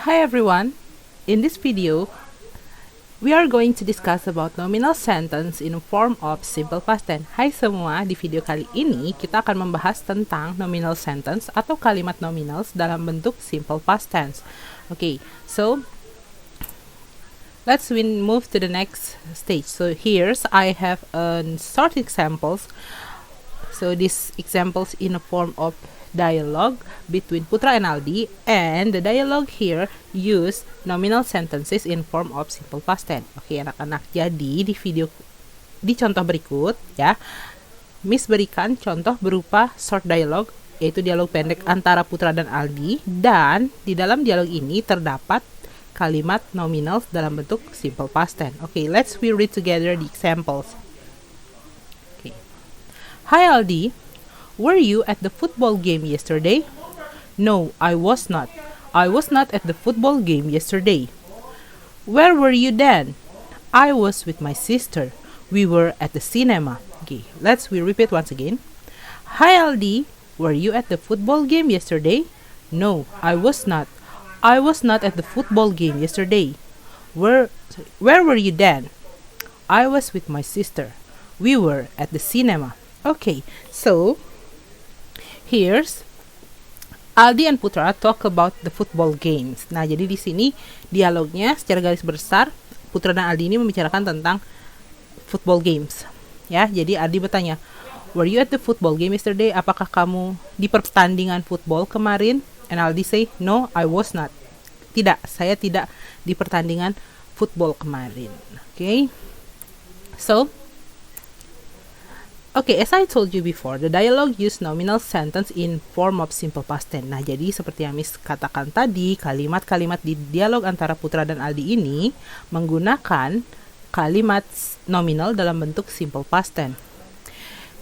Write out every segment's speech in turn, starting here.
Hi everyone, in this video, we are going to discuss about nominal sentence in form of simple past tense. Hai semua, di video kali ini kita akan membahas tentang nominal sentence atau kalimat nominals dalam bentuk simple past tense. Okay, so let's move to the next stage. So here's I have short examples. So these examples in a form of dialogue between Putra and Aldi, and the dialogue here use nominal sentences in form of simple past tense. Oke, anak-anak, jadi di contoh berikut ya, Miss berikan contoh berupa short dialogue, yaitu dialog pendek antara Putra dan Aldi, dan di dalam dialog ini terdapat kalimat nominal dalam bentuk simple past tense. Oke, let's read together the examples. Okay. Hi Aldi, were you at the football game yesterday? No, I was not. I was not at the football game yesterday. Where were you then? I was with my sister. We were at the cinema. Okay, we repeat once again. Hi Aldi, were you at the football game yesterday? No, I was not. I was not at the football game yesterday. Where were you then? I was with my sister. We were at the cinema. Okay, so here's Aldi and Putra talk about the football games. Nah, jadi di sini dialognya secara garis besar Putra dan Aldi ini membicarakan tentang football games. Ya, jadi Aldi bertanya, "Were you at the football game yesterday?" Apakah kamu di pertandingan football kemarin? And Aldi say, "No, I was not." Tidak, saya tidak di pertandingan football kemarin. Okay? So, okay, as I told you before, the dialogue use nominal sentence in form of simple past tense. Nah, jadi seperti yang Miss katakan tadi, kalimat-kalimat di dialog antara Putra dan Aldi ini menggunakan kalimat nominal dalam bentuk simple past tense.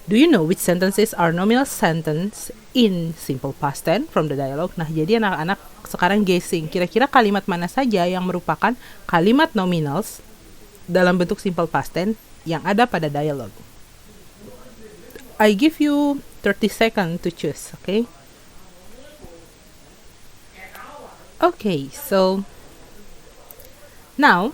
Do you know which sentences are nominal sentence in simple past tense from the dialogue? Nah, jadi anak-anak sekarang guessing, kira-kira kalimat mana saja yang merupakan kalimat nominals dalam bentuk simple past tense yang ada pada dialogue. I give you 30 seconds to choose, okay? Okay, so now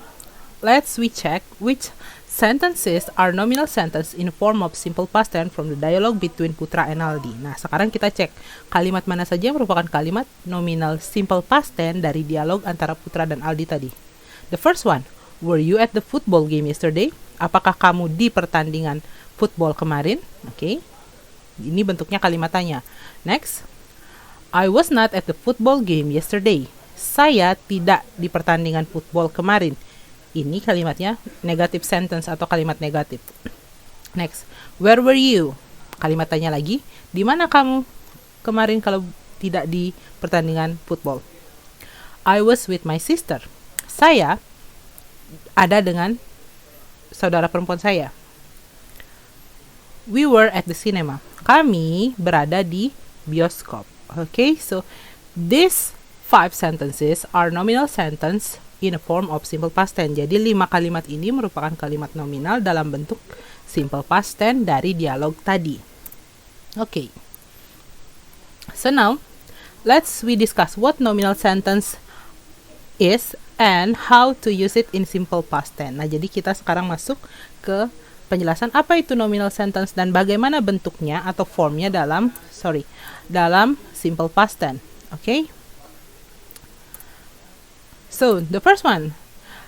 we check which sentences are nominal sentence in form of simple past tense from the dialogue between Putra and Aldi. Nah, sekarang kita cek kalimat mana saja yang merupakan kalimat nominal simple past tense dari dialog antara Putra dan Aldi tadi. The first one, were you at the football game yesterday? Apakah kamu di pertandingan football kemarin? Oke. Ini bentuknya kalimat tanya. Next, I was not at the football game yesterday. Saya tidak di pertandingan football kemarin. Ini kalimatnya negative sentence atau kalimat negatif. Next, where were you? Kalimat tanya lagi, di mana kamu kemarin kalau tidak di pertandingan football? I was with my sister. Saya ada dengan saudara perempuan saya. We were at the cinema. Kami berada di bioskop. Okay, so these 5 sentences are nominal sentence in a form of simple past tense. Jadi 5 kalimat ini merupakan kalimat nominal dalam bentuk simple past tense dari dialog tadi. Okay. So now, we discuss what nominal sentence is and how to use it in simple past tense. Nah, jadi kita sekarang masuk ke penjelasan apa itu nominal sentence dan bagaimana bentuknya atau formnya dalam simple past tense. Okay? So, the first one,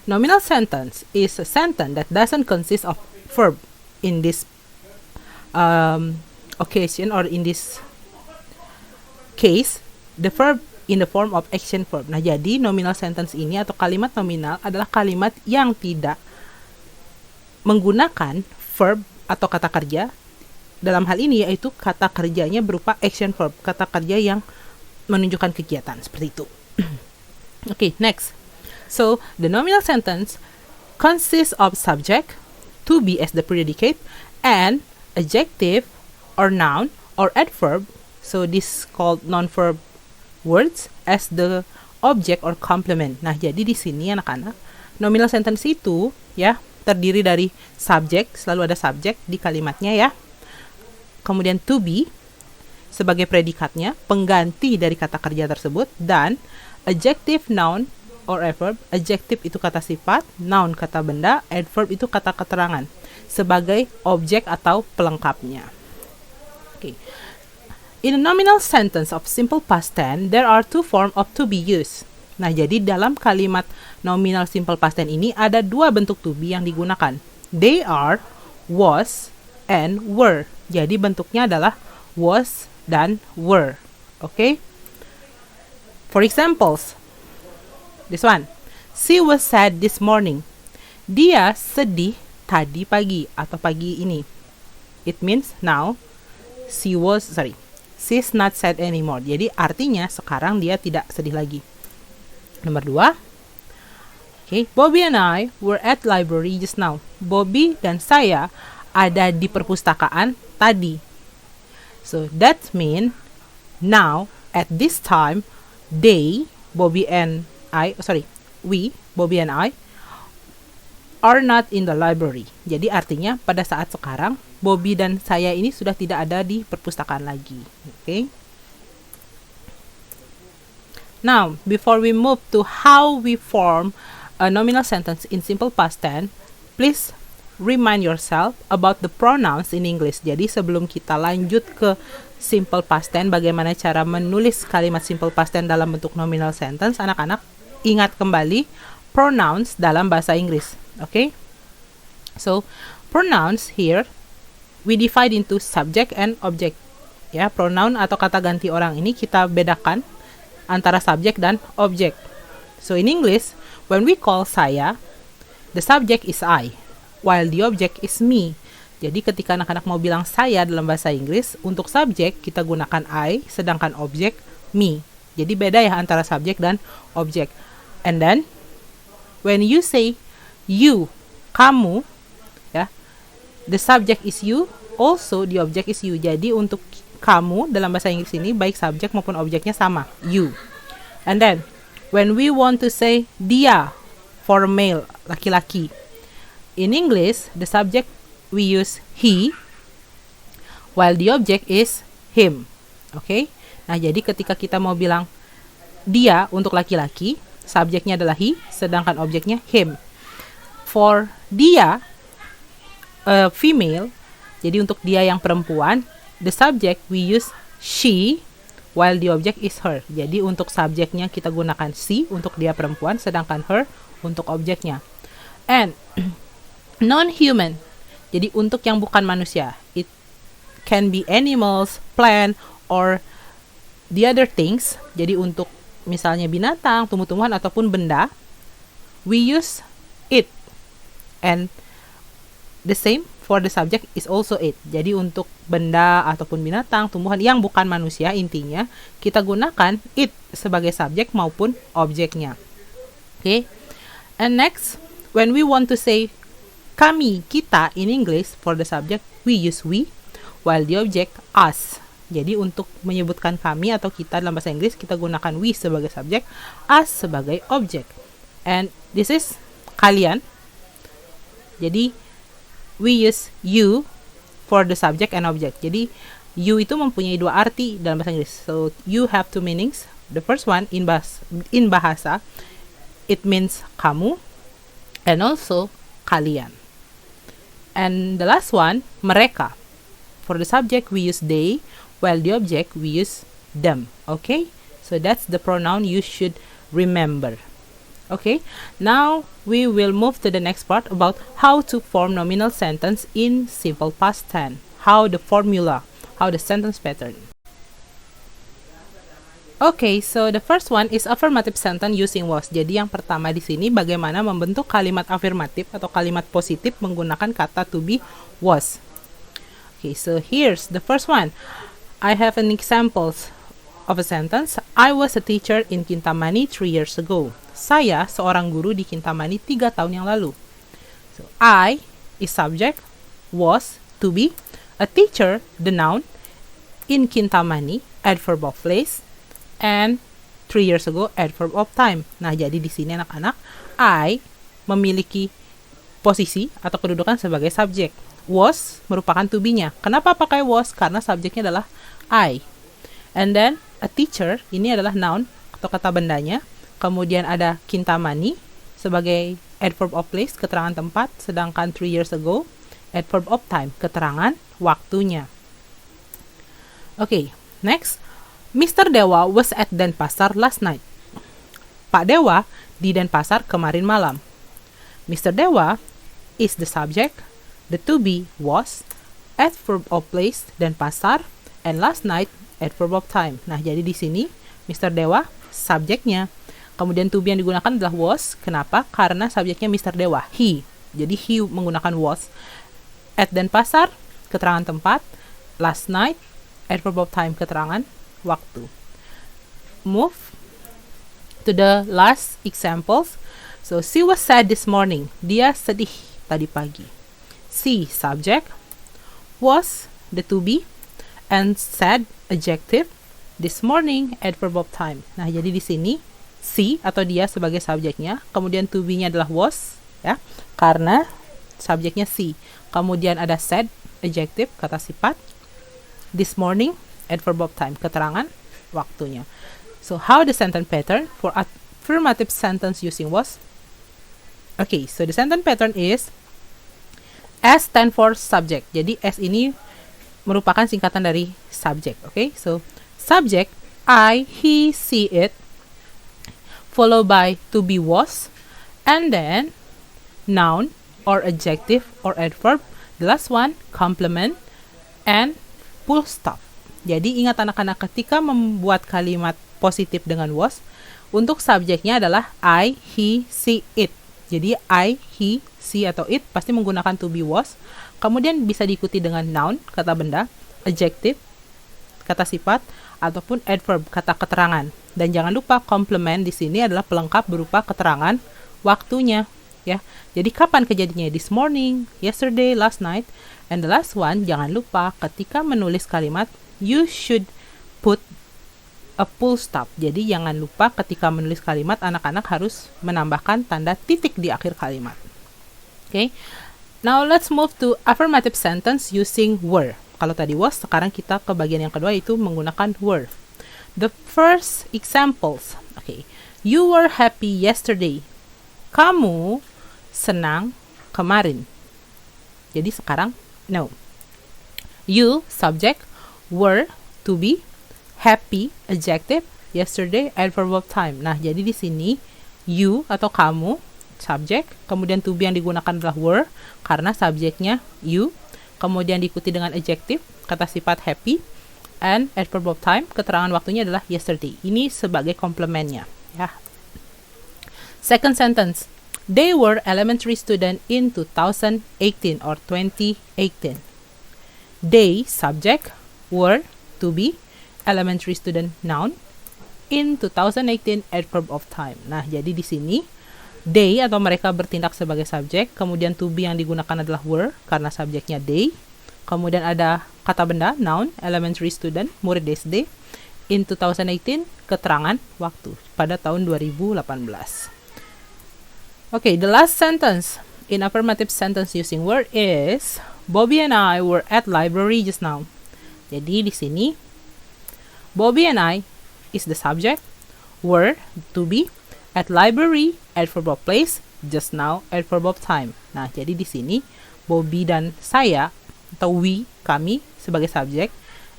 nominal sentence is a sentence that doesn't consist of verb in this occasion, or in this case, the verb in the form of action verb. Nah, jadi nominal sentence ini atau kalimat nominal adalah kalimat yang tidak menggunakan verb atau kata kerja. Dalam hal ini yaitu kata kerjanya berupa action verb, kata kerja yang menunjukkan kegiatan, seperti itu. Okay, next. So, the nominal sentence consists of subject, to be as the predicate, and adjective or noun or adverb, so this called non-verb words, as the object or complement. Nah, jadi di sini anak-anak, nominal sentence itu ya terdiri dari subjek, selalu ada subjek di kalimatnya ya. Kemudian to be sebagai predikatnya, pengganti dari kata kerja tersebut, dan Adjective, noun, or adverb. Adjective itu kata sifat, noun kata benda, adverb itu kata keterangan sebagai objek atau pelengkapnya. Okay. In a nominal sentence of simple past tense, there are two forms of to be used. Nah, jadi dalam kalimat nominal simple past tense ini ada dua bentuk to be yang digunakan. They are was and were. Jadi bentuknya adalah was dan were. Okay? For examples, this one. She was sad this morning. Dia sedih tadi pagi atau pagi ini. It means now she's not sad anymore. Jadi artinya sekarang dia tidak sedih lagi. Nomor 2. Okay, Bobby and I were at library just now. Bobby dan saya ada di perpustakaan tadi. So that means now at this time Bobby and I are not in the library. Jadi artinya pada saat sekarang Bobby dan saya ini sudah tidak ada di perpustakaan lagi. Okay. Now, before we move to how we form a nominal sentence in simple past tense, please remind yourself about the pronouns in English. Jadi sebelum kita lanjut ke simple past tense, bagaimana cara menulis kalimat simple past tense dalam bentuk nominal sentence, anak-anak ingat kembali pronouns dalam bahasa Inggris. Okay? So, pronouns here we divide into subject and object. Ya, pronoun atau kata ganti orang ini kita bedakan antara subjek dan objek. So in English, when we call saya, the subject is I, while the object is me. Jadi ketika anak-anak mau bilang saya dalam bahasa Inggris, untuk subjek kita gunakan I, sedangkan objek me. Jadi beda ya antara subjek dan objek. And then, when you say you, kamu, ya, the subject is you, also the object is you. Jadi untuk kamu dalam bahasa Inggris ini baik subjek maupun objeknya sama, you. And then, when we want to say dia for male, laki-laki, in English, the subject we use he, while the object is him. Okay? Nah, jadi ketika kita mau bilang dia untuk laki-laki, subjeknya adalah he, sedangkan objeknya him. For dia, female, jadi untuk dia yang perempuan, the subject we use she, while the object is her. Jadi untuk subjeknya kita gunakan she untuk dia perempuan, sedangkan her untuk objeknya. And non-human, jadi untuk yang bukan manusia, it can be animals, plant, or the other things. Jadi untuk misalnya binatang, tumbuh-tumbuhan, ataupun benda, we use it. And the same for the subject is also it. Jadi untuk benda ataupun binatang, tumbuhan yang bukan manusia, intinya kita gunakan it sebagai subjek maupun objeknya. Okay. And next, when we want to say kami, kita in English, for the subject we use we, while the object us. Jadi untuk menyebutkan kami atau kita dalam bahasa Inggris kita gunakan we sebagai subjek, us sebagai objek. And this is kalian. Jadi we use you for the subject and object. Jadi you itu mempunyai dua arti dalam bahasa Inggris. So you have two meanings. The first one in bahasa it means kamu, and also kalian. And the last one, mereka. For the subject we use they, while the object we use them. Okay? So that's the pronoun you should remember. Okay? Now we will move to the next part about how to form nominal sentence in simple past tense. How the formula, how the sentence pattern. Okay, so the first one is affirmative sentence using was. Jadi yang pertama di sini bagaimana membentuk kalimat afirmatif atau kalimat positif menggunakan kata to be was. Okay, so here's the first one. I have an examples of a sentence. I was a teacher in Kintamani 3 years ago. Saya seorang guru di Kintamani 3 tahun yang lalu. So I is subject, was to be, a teacher the noun, in Kintamani adverb of place, and 3 years ago adverb of time. Nah, jadi di sini anak-anak, I memiliki posisi atau kedudukan sebagai subjek. Was merupakan to be-nya. Kenapa pakai was? Karena subjeknya adalah I. And then a teacher ini adalah noun, atau kata bendanya. Kemudian ada kintamani sebagai adverb of place, keterangan tempat, sedangkan 3 years ago, adverb of time, keterangan waktunya. Oke, next. Mr. Dewa was at Denpasar last night. Pak Dewa di Denpasar kemarin malam. Mr. Dewa is the subject, the to be was, adverb of place Denpasar, and last night adverb of time. Nah, jadi di sini Mr. Dewa subjeknya. Kemudian to be yang digunakan adalah was. Kenapa? Karena subjeknya Mr. Dewa, he. Jadi he menggunakan was. At Denpasar, keterangan tempat. Last night, adverb of time, keterangan waktu. Move to the last examples. So, she was sad this morning. Dia sedih tadi pagi. She, subject. Was, the to be. And sad, adjective. This morning, adverb of time. Nah, jadi di sini, she atau dia sebagai subjeknya. Kemudian to be-nya adalah was, ya. Karena subjeknya she. Kemudian ada sad, adjective, kata sifat. This morning, adverb of time, keterangan waktunya. So, how the sentence pattern for affirmative sentence using was? Okay, so the sentence pattern is S stand for subject. Jadi S ini merupakan singkatan dari subject. Okay, so subject I, he, she, it, followed by to be was, and then noun or adjective or adverb. The last one complement and full stop. Jadi ingat anak-anak, ketika membuat kalimat positif dengan was, untuk subjeknya adalah I, he, she, it. Jadi I, he, she atau it pasti menggunakan to be was. Kemudian bisa diikuti dengan noun, kata benda, adjective, kata sifat, ataupun adverb, kata keterangan. Dan jangan lupa complement di sini adalah pelengkap berupa keterangan waktunya, ya. Jadi kapan kejadiannya? This morning, yesterday, last night. And the last one, jangan lupa ketika menulis kalimat you should put a full stop. Jadi jangan lupa ketika menulis kalimat anak-anak harus menambahkan tanda titik di akhir kalimat. Okay. Now let's move to affirmative sentence using were. Kalau tadi was, sekarang kita ke bagian yang kedua, yaitu menggunakan were. The first examples. Okay. You were happy yesterday. Kamu senang kemarin. Jadi sekarang no. You subject, were to be, happy adjective, yesterday adverb of time. Nah, jadi di sini you atau kamu subject, kemudian to be yang digunakan adalah were karena subjeknya you, kemudian diikuti dengan adjective, kata sifat happy, and adverb of time, keterangan waktunya adalah yesterday. Ini sebagai komplementnya, ya. Second sentence. They were elementary student in 2018 or 2018. They subject, were to be, elementary student noun, in 2018 adverb of time. Nah, jadi di sini they atau mereka bertindak sebagai subjek, kemudian to be yang digunakan adalah were karena subjeknya they. Kemudian ada kata benda noun, elementary student, murid SD, in 2018 keterangan waktu pada tahun 2018. Okay, the last sentence in affirmative sentence using were is Bobby and I were at library just now. Jadi di sini Bobby and I is the subject, were to be, at library adverb of place, just now adverb of time. Nah, jadi di sini Bobby dan saya atau we, kami sebagai subjek,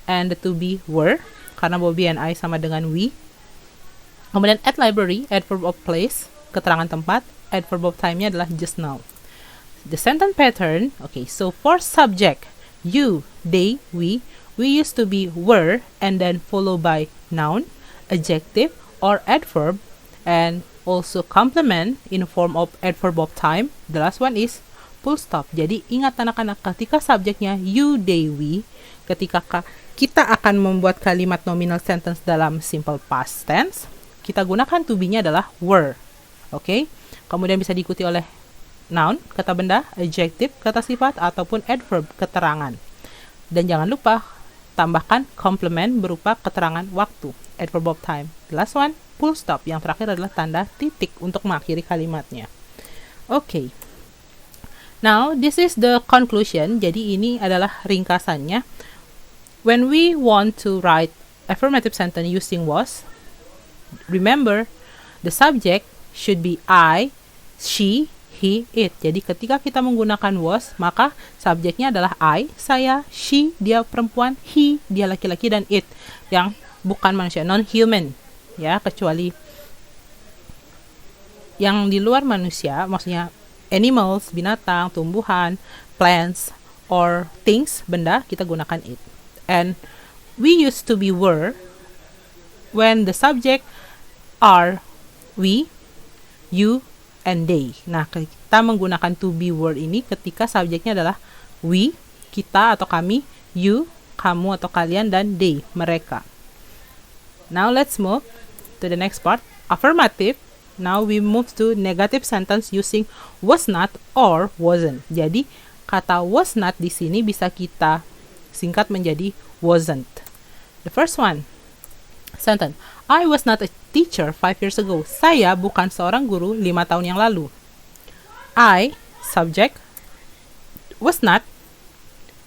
and the to be were karena Bobby and I sama dengan we. Kemudian at library adverb of place, keterangan tempat, adverb of time-nya adalah just now. The sentence pattern, okay, so for subject, you, they, we used to be were and then followed by noun, adjective, or adverb, and also complement in the form of adverb of time. The last one is full stop. Jadi ingat anak-anak, ketika subjeknya you, they, we, ketika kita akan membuat kalimat nominal sentence dalam simple past tense, kita gunakan to be-nya adalah were. Okay? Kemudian bisa diikuti oleh noun, kata benda, adjective, kata sifat, ataupun adverb, keterangan. Dan jangan lupa tambahkan complement berupa keterangan waktu, adverb of time. The last one, full stop. Yang terakhir adalah tanda titik untuk mengakhiri kalimatnya. Okay. Now, this is the conclusion. Jadi ini adalah ringkasannya. When we want to write affirmative sentence using was, Remember, the subject should be I, she, he, it. Jadi ketika kita menggunakan was, maka subjeknya adalah I, saya, she, dia perempuan, he, dia laki-laki, dan it, yang bukan manusia, non-human. Ya, kecuali yang di luar manusia, maksudnya animals, binatang, tumbuhan, plants, or things, benda, kita gunakan it. And we used to be were when the subject are we, you, and they. Nah, kita menggunakan to be word ini ketika subjeknya adalah we, kita atau kami, you, kamu atau kalian, dan they, mereka. Now let's move to the next part, affirmative. Now we move to negative sentence using was not or wasn't. Jadi kata was not di sini bisa kita singkat menjadi wasn't. The first one, sentence, I was not a teacher 5 years ago. Saya bukan seorang guru 5 tahun yang lalu. I, subject, was not,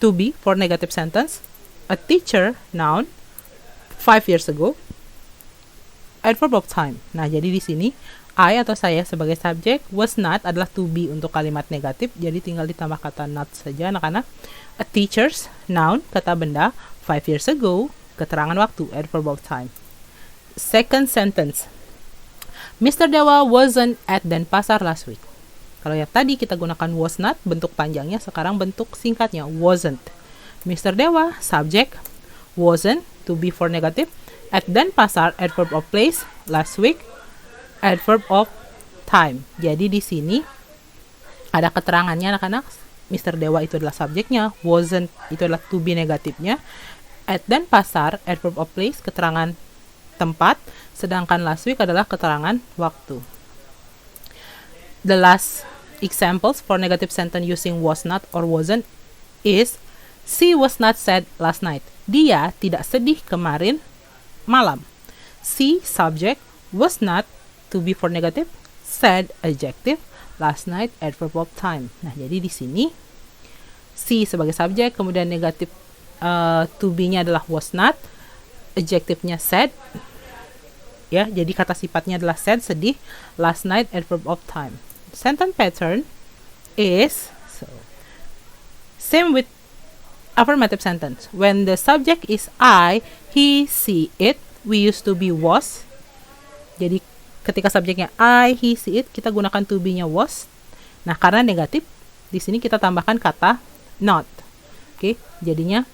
to be for negative sentence, a teacher, noun, 5 years ago, adverb of time. Nah, jadi di sini I atau saya sebagai subjek, was not adalah to be untuk kalimat negatif, jadi tinggal ditambah kata not saja anak-anak. A teacher's, noun, kata benda, 5 years ago, keterangan waktu, adverb of time. Second sentence, Mr. Dewa wasn't at Denpasar last week. Kalau yang tadi kita gunakan was not, bentuk panjangnya, sekarang bentuk singkatnya, wasn't. Mr. Dewa, subject, wasn't, to be for negative, at Denpasar, adverb of place, last week, adverb of time. Jadi di sini ada keterangannya anak-anak. Mr. Dewa itu adalah subjeknya, wasn't itu adalah to be negatifnya, at Denpasar, adverb of place, keterangan tempat, sedangkan last week adalah keterangan waktu. The last examples for negative sentence using was not or wasn't is she was not sad last night. Dia tidak sedih kemarin malam. She, subject, was not, to be for negative, sad, adjective, last night, adverb of time. Nah, jadi di sini she sebagai subjek, kemudian negatif to be-nya adalah was not, adjektifnya sad, ya, jadi kata sifatnya adalah sad, sedih, last night, adverb of time. Sentence pattern is same with affirmative sentence. When the subject is I, he, she, it, we used to be was. Jadi ketika subjeknya I, he, she, it, kita gunakan to be-nya was. Nah, karena negatif, di sini kita tambahkan kata not. Oke, jadinya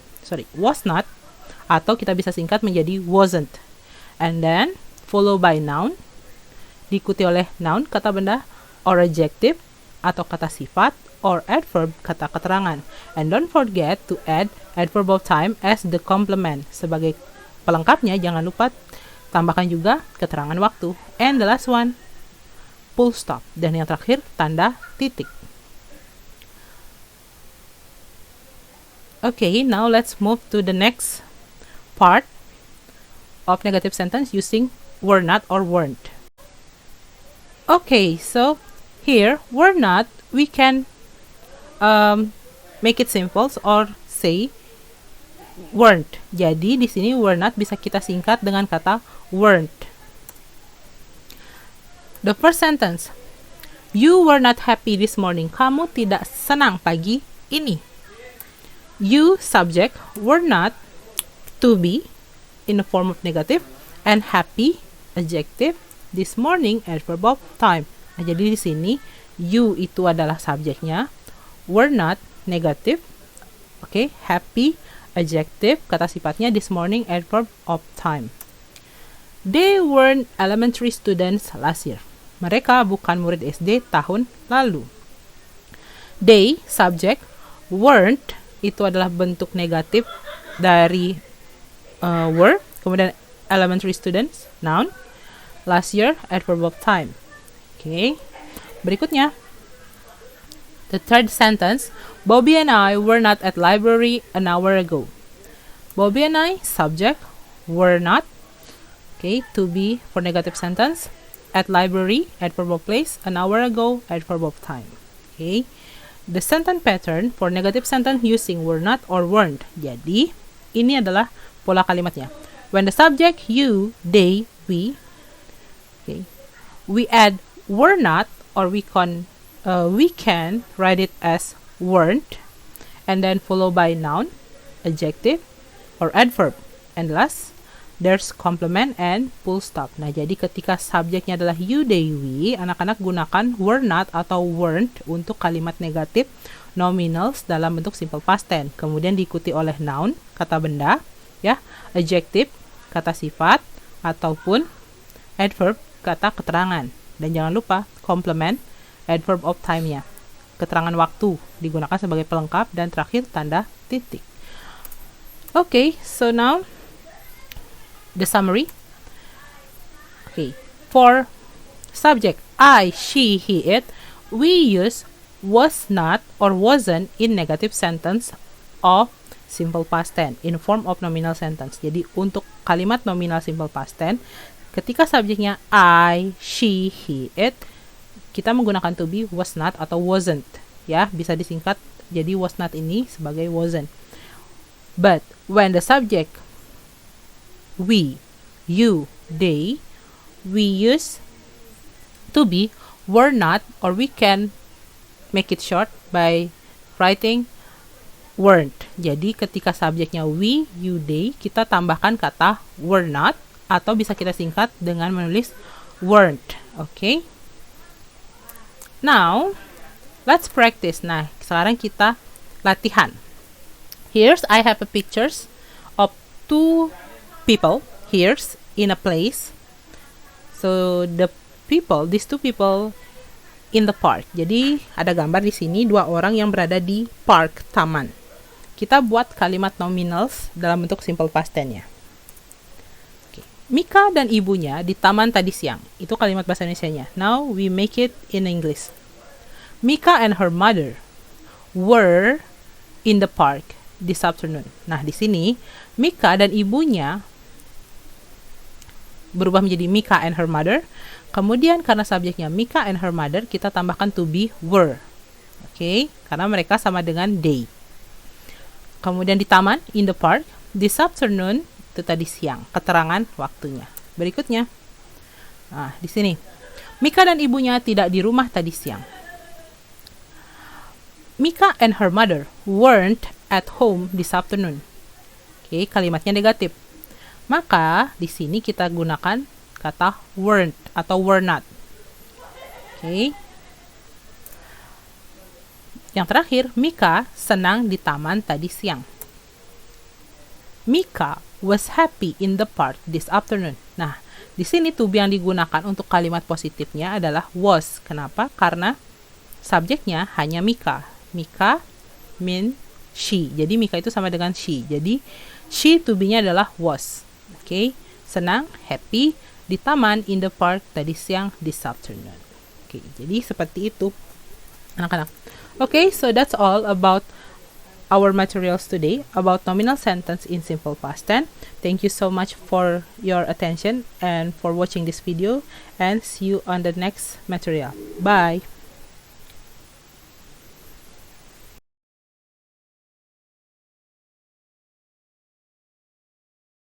was not, atau kita bisa singkat menjadi wasn't. And then follow by noun, diikuti oleh noun, kata benda, or adjective, atau kata sifat, or adverb, kata keterangan. And don't forget to add adverb of time as the complement. Sebagai pelengkapnya, jangan lupa tambahkan juga keterangan waktu. And the last one, full stop. Dan yang terakhir, tanda titik. Okay, now let's move to the next part of negative sentence using were not or weren't. Okay, so here, were not, we can make it simple or say weren't. Jadi di sini were not bisa kita singkat dengan kata weren't. The first sentence, you were not happy this morning. Kamu tidak senang pagi ini. You, subject, were not, to be, in the form of negative, and happy, adjective, this morning, adverb of time. Nah, jadi di sini you itu adalah subjeknya, were not, negative, okay, happy, adjective, kata sifatnya, this morning, adverb of time. They weren't elementary students last year. Mereka bukan murid SD tahun lalu. They, subject, weren't, itu adalah bentuk negatif dari were, kemudian elementary students, noun, last year, adverb of time. Okay, berikutnya, the third sentence, Bobby and I were not at library an hour ago. Bobby and I, subject, were not, okay, to be for negative sentence, at library, adverb of place, an hour ago, adverb of time. Okay, the sentence pattern for negative sentence using were not or weren't. Jadi, ini adalah pola kalimatnya. When the subject, you, they, we, Okay. We add were not, or we can write it as weren't, and then followed by noun, adjective, or adverb. And last, there's complement and full stop. Nah, jadi ketika subjeknya adalah you, they, we, anak-anak gunakan were not atau weren't untuk kalimat negatif nominals dalam bentuk simple past tense. Kemudian diikuti oleh noun, kata benda, ya, adjective, kata sifat, ataupun adverb, kata keterangan. Dan jangan lupa complement, adverb of time-nya. Keterangan waktu digunakan sebagai pelengkap, dan terakhir tanda titik. Okay, so now the summary. Okay, for subject I, she, he, it, we use was not or wasn't in negative sentence of simple past tense in form of nominal sentence. Jadi untuk kalimat nominal simple past tense, ketika subjeknya I, she, he, it, kita menggunakan to be was not atau wasn't. Ya, bisa disingkat jadi was not ini sebagai wasn't. But when the subject we, you, they, we use to be were not, or we can make it short by writing weren't. Jadi ketika subjeknya we, you, they, kita tambahkan kata were not, atau bisa kita singkat dengan menulis weren't. Okay? Now, let's practice. Nah, sekarang kita latihan. Here's I have a pictures of two people. Here's in a place. So the people, these two people in the park. Jadi ada gambar di sini dua orang yang berada di park, taman. Kita buat kalimat nominals dalam bentuk simple past tense-nya. Okay. Mika dan ibunya di taman tadi siang. Itu kalimat bahasa Indonesianya. Now we make it in English. Mika and her mother were in the park this afternoon. Nah, di sini Mika dan ibunya berubah menjadi Mika and her mother. Kemudian karena subjeknya Mika and her mother, kita tambahkan to be were. Oke, karena mereka sama dengan they. Kemudian di taman, in the park, this afternoon, itu tadi siang, keterangan waktunya. Berikutnya, nah, di sini Mika dan ibunya tidak di rumah tadi siang. Mika and her mother weren't at home this afternoon. Oke, kalimatnya negatif. Maka di sini kita gunakan kata weren't atau were not. Oke. Yang terakhir, Mika senang di taman tadi siang. Mika was happy in the park this afternoon. Nah, di sini to be yang digunakan untuk kalimat positifnya adalah was. Kenapa? Karena subjeknya hanya Mika. Mika mean she. Jadi Mika itu sama dengan she. Jadi she to be-nya adalah was. Oke, senang, happy di taman in the park tadi siang this afternoon. Oke, jadi seperti itu anak-anak. Okay, so that's all about our materials today about nominal sentence in simple past tense. Thank you so much for your attention and for watching this video, and see you on the next material. Bye.